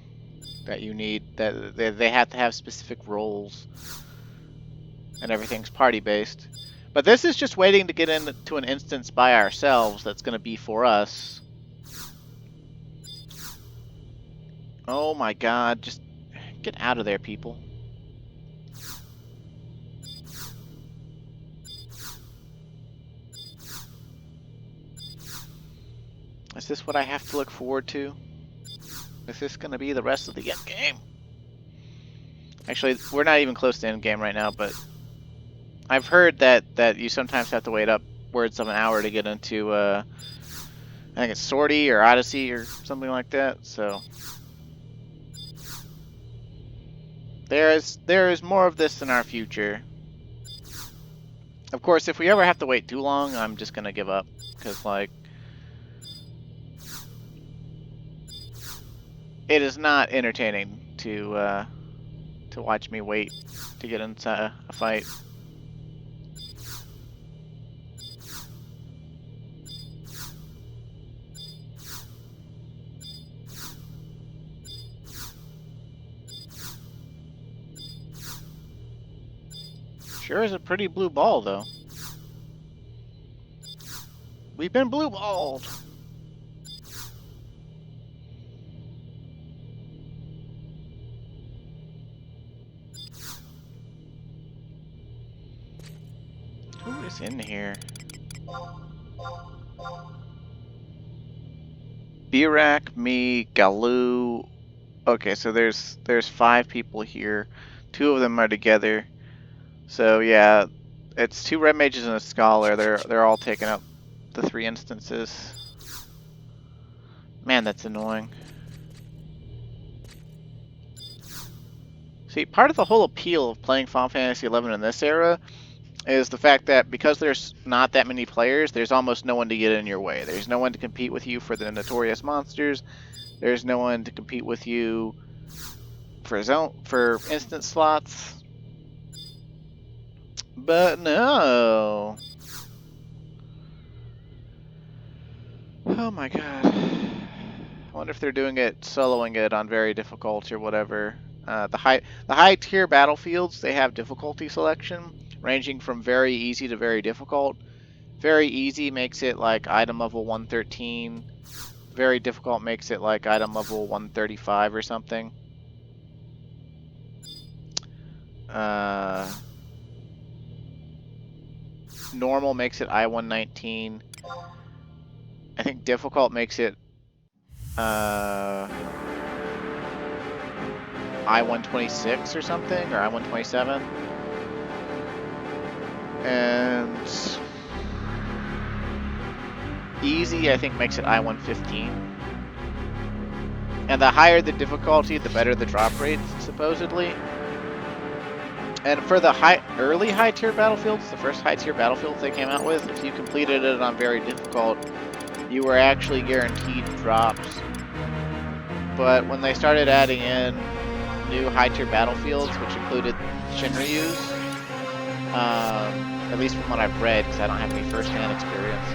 that you need, that they have to have specific roles. And everything's party-based. But this is just waiting to get into an instance by ourselves that's going to be for us. Oh my god, just get out of there, people. Is this what I have to look forward to? Is this going to be the rest of the endgame? Actually, we're not even close to endgame right now, but I've heard that you sometimes have to wait upwards of an hour to get into, I think it's Sortie or Odyssey or something like that, so... There is more of this in our future. Of course, if we ever have to wait too long, I'm just gonna give up, because, like... It is not entertaining to watch me wait to get into a fight. Sure is a pretty blue ball, though. We've been blue-balled! Who is in here? Birak, me, Galoo. Okay, so there's 5 people here. 2 of them are together. So yeah, it's 2 red mages and a scholar. They're all taking up the 3 instances. Man, that's annoying. See, part of the whole appeal of playing Final Fantasy XI in this era is the fact that because there's not that many players, there's almost no one to get in your way. There's no one to compete with you for the notorious monsters. There's no one to compete with you for instant slots. But no. Oh my god. I wonder if they're doing it, soloing it on very difficult or whatever. The high tier battlefields, they have difficulty selection ranging from very easy to very difficult. Very easy makes it like item level 113. Very difficult makes it like item level 135 or something. Normal makes it I-119. I think difficult makes it I-126 or something, or I-127. And easy, I think, makes it I-115. And the higher the difficulty, the better the drop rates, supposedly. And for the early high-tier battlefields, the first high-tier battlefields they came out with, if you completed it on very difficult, you were actually guaranteed drops. But when they started adding in new high-tier battlefields, which included Shinryu's. At least from what I've read, because I don't have any first-hand experience.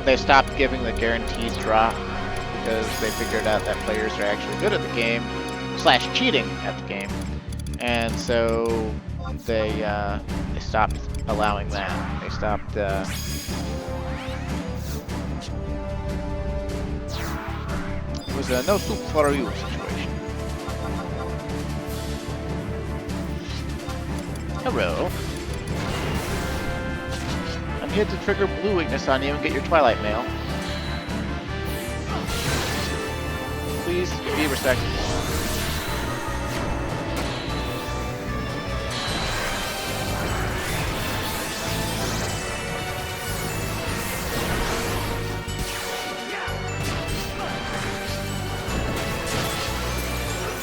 They stopped giving the guaranteed drop because they figured out that players are actually good at the game, / cheating at the game, and so they stopped allowing that. They stopped. It was a no soup for you situation. Hello. I'm here to trigger blue weakness on you and get your Twilight mail. Please be respectful.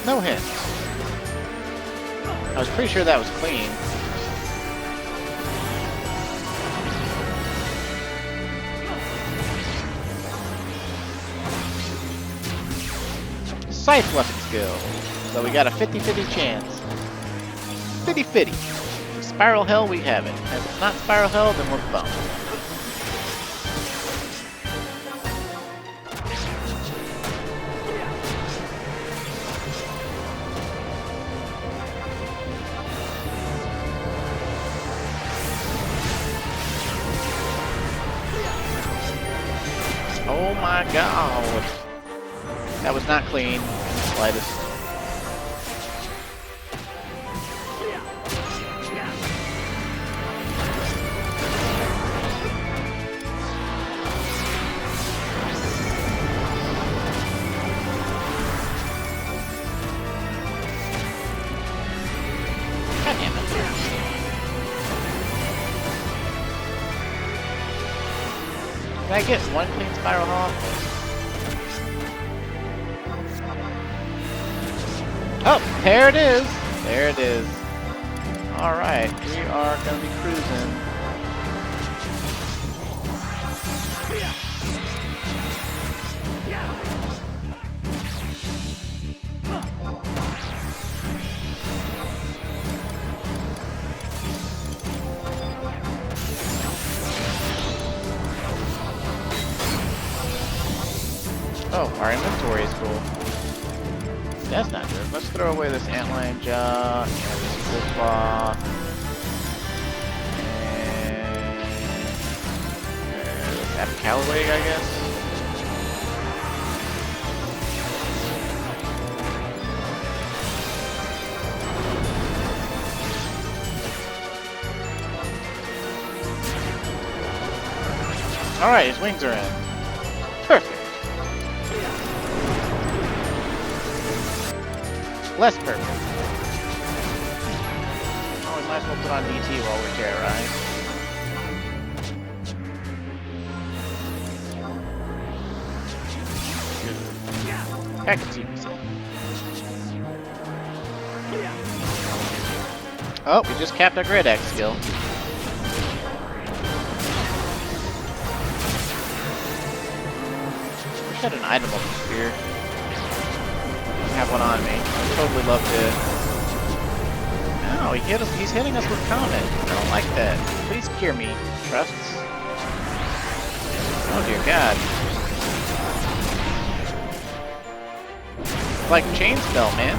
No hints. I was pretty sure that was clean. Scythe weapon skill. So we got a 50-50 chance. 50-50. Spiral Hell, we have it. If it's not Spiral Hell, then we're bummed. Oh my god. That was not clean. Slightest. God damn it. Can I get one clean Spiral Hall? Oh, there it is. There it is. All right, we are going to be cruising. Oh, our inventory is full. That's not good. Let's throw away this antlion jaw and this wool cloth. And this Apicalaway, I guess. Alright, his wings are in. Perfect. Less perfect. Oh, we might as well put on DT while we're terrorized. Back to TV. Oh, we just capped our Grid X skill. Wish I had an item over spear. Have one on me. I'd totally love to. No, he's hitting us with Comet. I don't like that. Please cure me, trusts. Oh dear god. Like chain spell, man.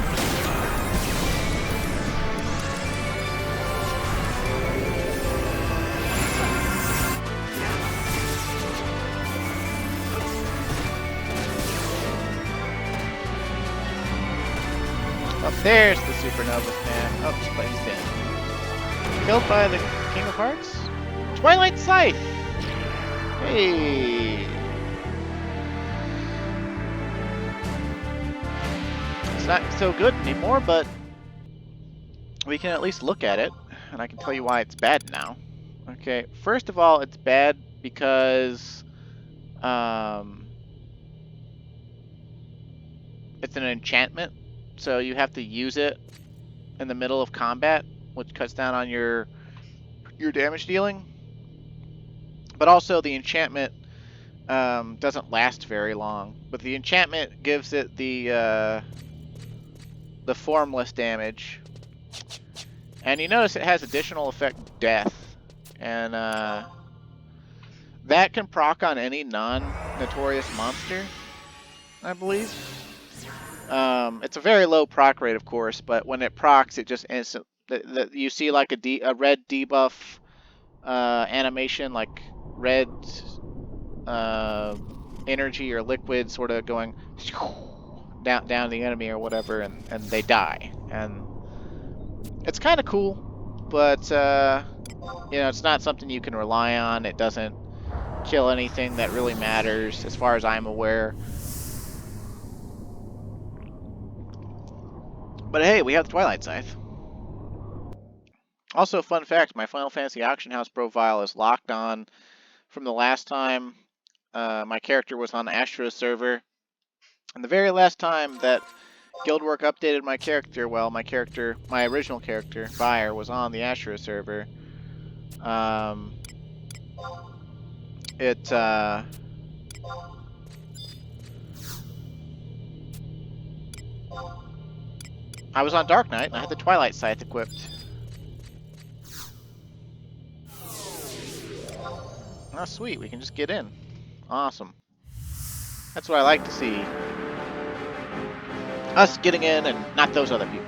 Oh, there's the Supernovas, man. Oh, but he's dead. Killed by the King of Hearts? Twilight Scythe! Hey! It's not so good anymore, but we can at least look at it, and I can tell you why it's bad now. Okay, first of all, it's bad because it's an enchantment. So you have to use it in the middle of combat, which cuts down on your damage dealing. But also the enchantment doesn't last very long. But the enchantment gives it the formless damage. And you notice it has additional effect death. And that can proc on any non-notorious monster, I believe. It's a very low proc rate, of course, but when it procs, it just you see like a red debuff animation, like red energy or liquid sort of going down the enemy or whatever, and they die. And it's kind of cool, but you know, it's not something you can rely on. It doesn't kill anything that really matters, as far as I'm aware. But hey, we have the Twilight Scythe. Also, fun fact, my Final Fantasy Auction House profile is locked on from the last time my character was on the Astro server. And the very last time that Guildwork updated my character, well, my original character, Fire, was on the Astro server. I was on Dark Knight, and I had the Twilight Scythe equipped. Oh, sweet, we can just get in. Awesome. That's what I like to see. Us getting in and not those other people.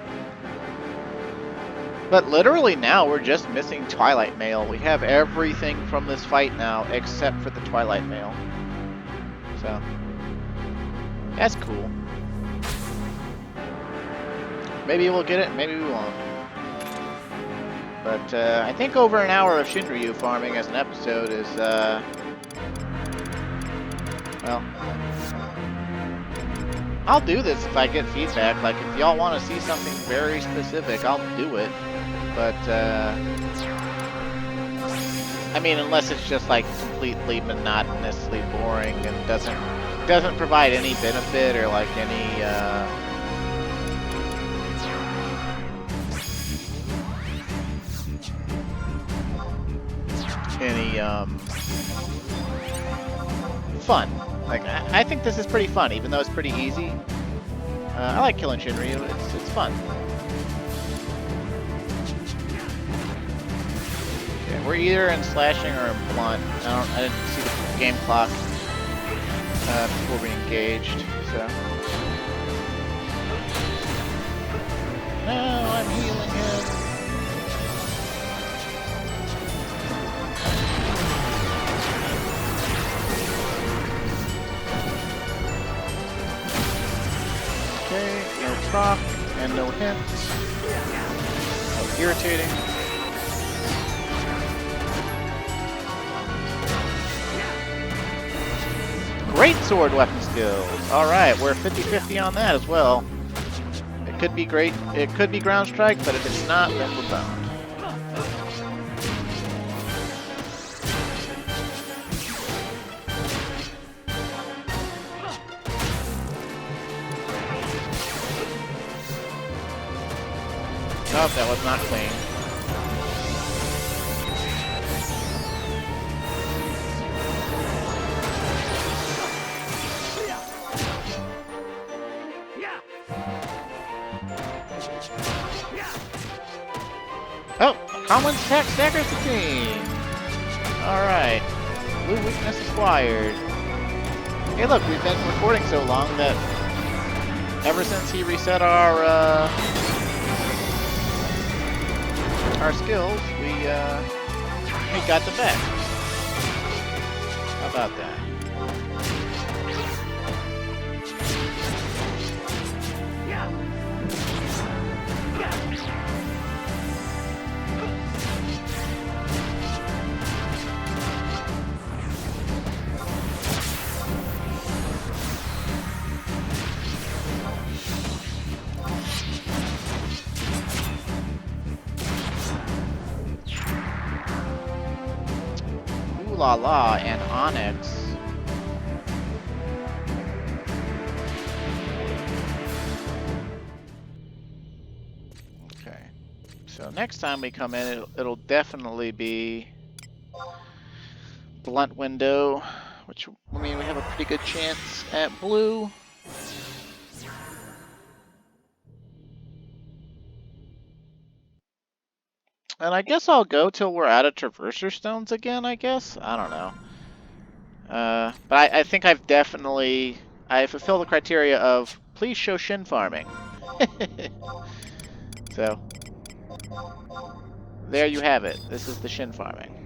But literally now we're just missing Twilight Mail. We have everything from this fight now except for the Twilight Mail. So, that's cool. Maybe we'll get it, maybe we won't. But I think over an hour of Shinryu farming as an episode is, well, I'll do this if I get feedback. Like, if y'all want to see something very specific, I'll do it. But, I mean, unless it's just, like, completely monotonously boring and doesn't provide any benefit or, like, any, fun. Like, I think this is pretty fun, even though it's pretty easy. I like killing Shinryu. It's fun. Okay, we're either in slashing or in blunt. I didn't see the game clock before we engaged, so. No, I'm healing him. Okay, no proc and no hints. How irritating. Great sword weapon skills. Alright, we're 50-50 on that as well. It could be great. It could be ground strike, but if it's not, then we're boned. Oh, that was not clean. Oh, Conlin's attack staggers the team. Alright. Blue weakness acquired. Hey look, we've been recording so long that ever since he reset our skills, we got the best. How about that? La La and Onyx. Okay, so next time we come in, it'll definitely be Blunt Window which will mean we have a pretty good chance at blue. And I guess I'll go till we're out of Traverser Stones again, I guess? I don't know. But I think I've definitely... I fulfill the criteria of, please show Shin farming. So, there you have it. This is the Shin farming.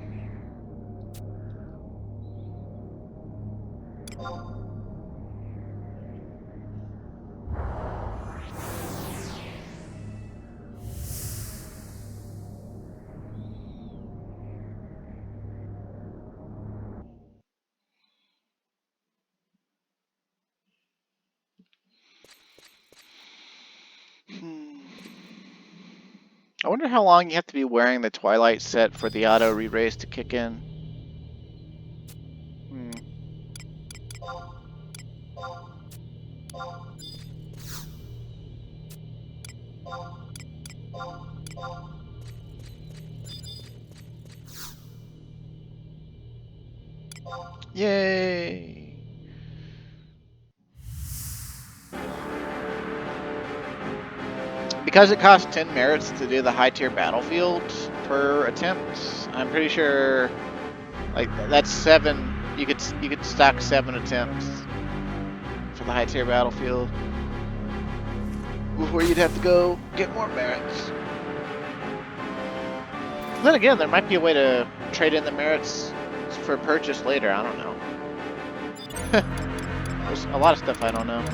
I wonder how long you have to be wearing the Twilight set for the auto re-raise to kick in. Yay! Because it costs 10 merits to do the high tier battlefield per attempt, I'm pretty sure like that's 7. You could stock 7 attempts for the high tier battlefield before you'd have to go get more merits. Then again, there might be a way to trade in the merits for purchase later. I don't know. There's a lot of stuff I don't know.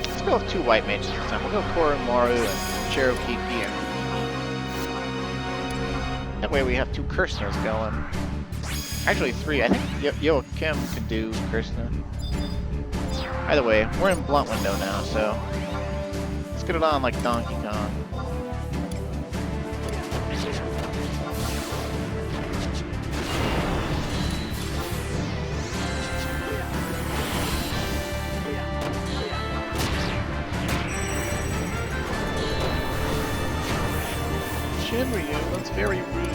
Let's go with 2 white mages this time. We'll go Koromaru and Cherokee here. That way we have 2 Kirsnas going. Actually 3. I think Joachim can do Kirsna. Either way, we're in blunt window now, so let's get it on like Donkey Kong. Shinryu, that's very rude.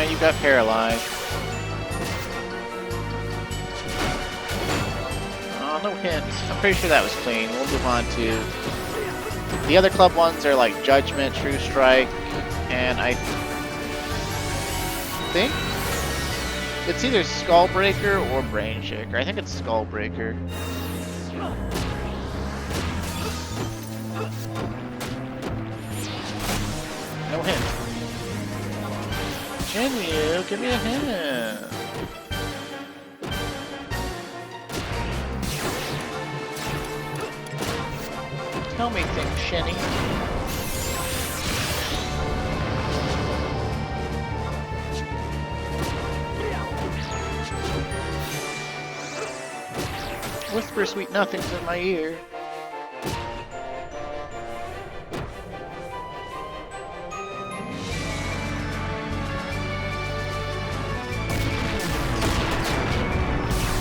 You got paralyzed. Oh, no hints. I'm pretty sure that was clean. We'll move on to... The other club ones are like Judgment, True Strike, and I think it's either Skullbreaker or Brain Shaker. I think it's Skullbreaker. No hint. Shinryu, give me a hint. Tell me things, Shinny. Whisper sweet nothings in my ear.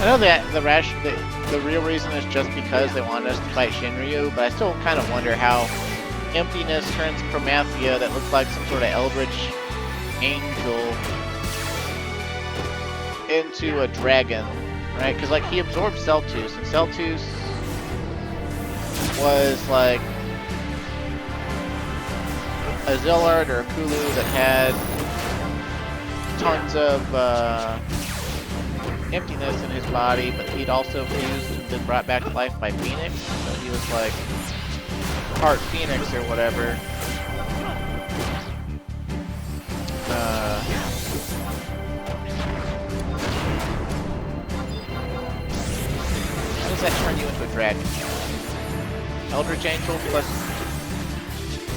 I know that the real reason is just because they wanted us to fight Shinryu, but I still kind of wonder how Emptiness turns Promathia that looks like some sort of eldritch angel into a dragon, right? Because like he absorbed Celtus, and Celtus was like a Zillard or a Kulu that had tons of emptiness in his body, but he'd also fused and been brought back to life by Phoenix, so he was like part Phoenix or whatever. How does that turn you into a dragon? Eldritch Angel plus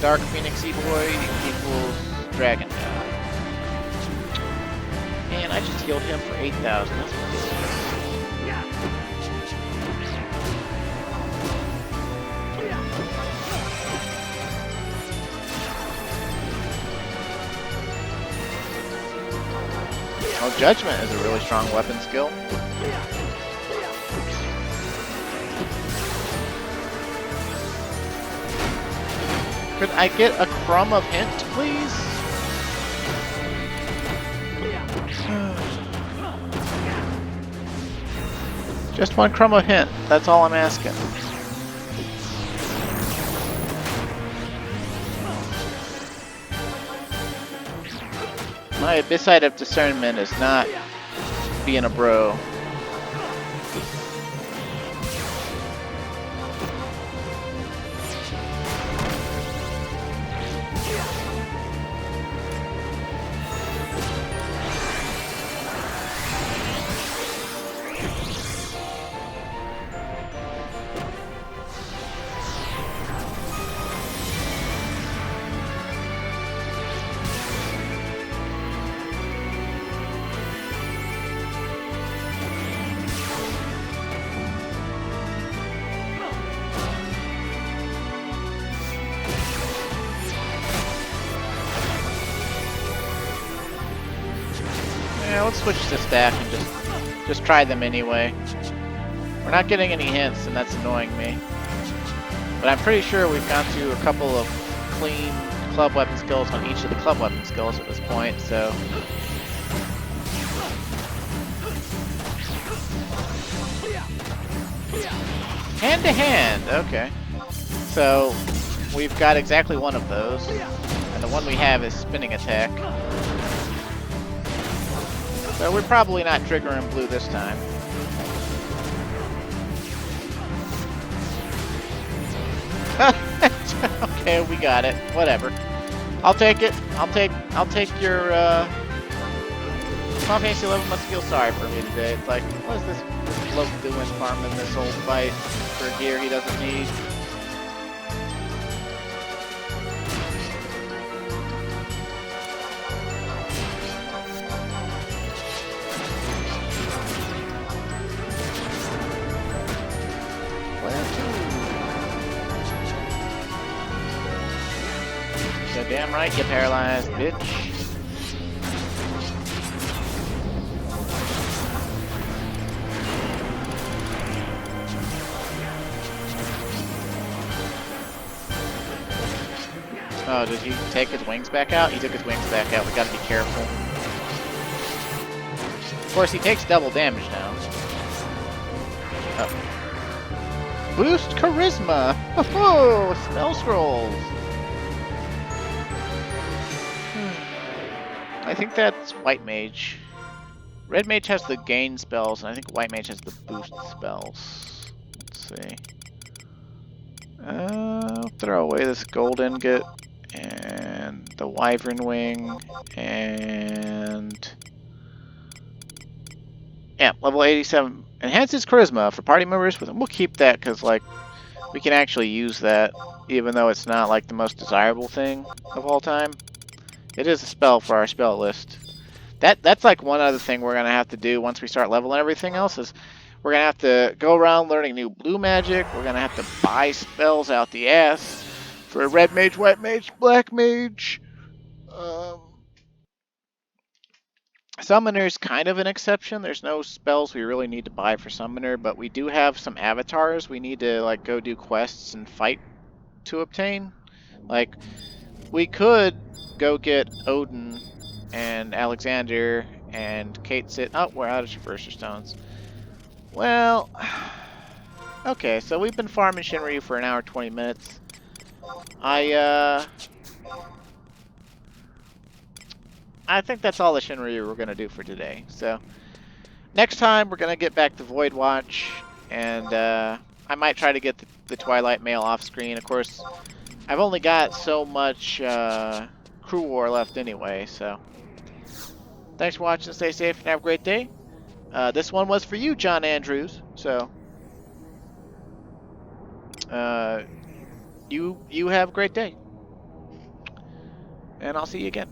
Dark Phoenixy Boy equals Dragon God. And I just healed him for 8,000. That's ridiculous. Judgment is a really strong weapon skill. Could I get a crumb of hint, please? Just one crumb of hint. That's all I'm asking. My Abyssite of Discernment is not being a bro. Yeah, let's switch to stack and just try them anyway. We're not getting any hints, and that's annoying me. But I'm pretty sure we've gone through a couple of clean club weapon skills on each of the club weapon skills at this point, so... Hand to hand, okay. So, we've got exactly one of those. And the one we have is spinning attack. So we're probably not triggering blue this time. Okay, we got it. Whatever. I'll take it. I'll take your Final Fantasy 11 must feel sorry for me today. It's like, what is this bloke doing farming this old fight for gear he doesn't need? Damn right, you paralyzed, bitch. Oh, did he take his wings back out? He took his wings back out. We gotta be careful. Of course, he takes double damage now. Oh. Boost charisma! Oh, spell scrolls! I think that's White Mage. Red Mage has the gain spells, and I think White Mage has the boost spells. Let's see. Throw away this gold ingot, and the Wyvern Wing, and... yeah, level 87. Enhances Charisma for party members. We'll keep that, because, like, we can actually use that, even though it's not, like, the most desirable thing of all time. It is a spell for our spell list. That's like one other thing we're going to have to do once we start leveling everything else is we're going to have to go around learning new blue magic. We're going to have to buy spells out the ass for red mage, white mage, black mage. Summoner's kind of an exception. There's no spells we really need to buy for Summoner, but we do have some avatars we need to like go do quests and fight to obtain. Like, we could go get Odin and Alexander and Kate sit. Oh, we're out of Traverser Stones. Well, okay, so we've been farming Shinryu for an hour 20 minutes. I think that's all the Shinryu we're gonna do for today. So next time we're gonna get back to Void Watch, and I might try to get the Twilight mail off screen. Of course, I've only got so much Crew War left anyway, so thanks for watching, stay safe, and have a great day. This one was for you, John Andrews, so you have a great day, and I'll see you again.